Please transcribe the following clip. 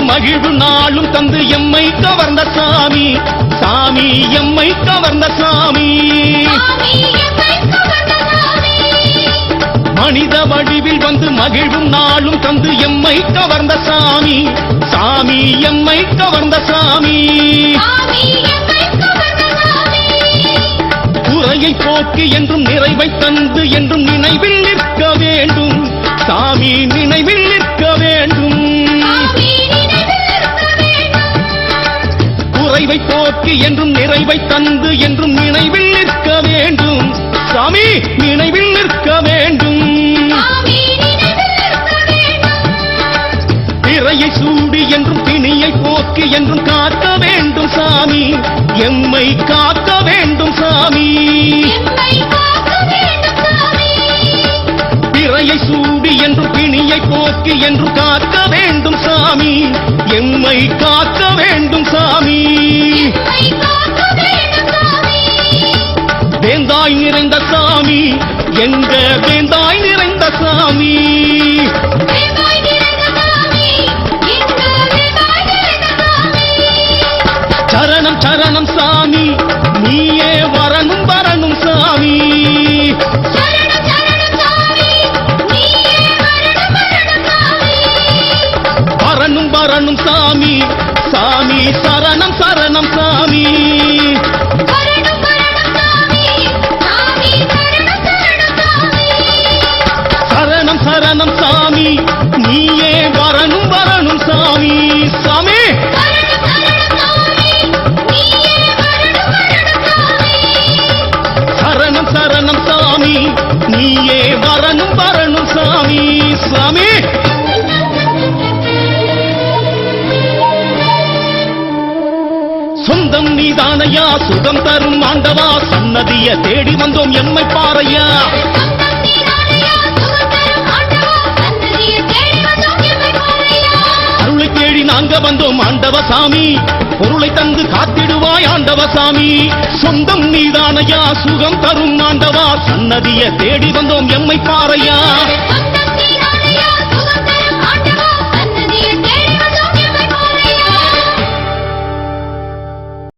மகிழ்வு நாளும் தந்து எம்மை கவர்ந்த சாமி சாமி எம்மை கவர்ந்த சாமி மனித வடிவில் வந்து மகிழ்வும் நாளும் தந்து எம்மை கவர்ந்த சாமி சாமி எம்மை கவர்ந்த சாமி குறையை போக்கி என்றும் நிறைவை தந்து என்றும் நினைவில் நிற்க வேண்டும் சாமி நினைவில் நிற்க வேண்டும் குறைவை போக்கி என்றும் நிறைவை தந்து என்றும் நினைவில் நிற்க வேண்டும் சாமி நினைவில் நிற்க வேண்டும் பிறையை சூடி என்றும் பிணியை போக்கி என்றும் காக்க வேண்டும் சாமி எம்மை காக்க வேண்டும் சாமி பிறையை சூடி என்றும் பிணியை போக்கி என்றும் காக்க வேண்டும் சாமி எம்மை காக்க வேண்டும் சாமி வேந்தாய் நிறைந்த சாமி எங்க வேந்தாய் நிறைந்த சாமி சரணம் சரணம் சாமி நீயே வரணும் வரணும் சாமி வரணும் வரணும் சாமி சாமி சரணம் சரணம் சாமி சரணம் சரணம் சாமி நீயே வரணும் வரணும் சாமி சாமி சரணம் சரணம் சாமி நீயே வரணும் வரணும் சாமி சாமி சொந்தம் நீதானையா சுகம் தரும் ஆண்டவா சன்னதிய தேடி வந்தோம் எம்மை பாறையா அருளை தேடி நாங்க வந்தோம் ஆண்டவ சாமி பொருளை தந்து காத்திடுவாய் ஆண்டவ சாமி சொந்தம் நீதானையா சுகம் தரும் ஆண்டவா சன்னதிய தேடி வந்தோம் எம்மை பாறையா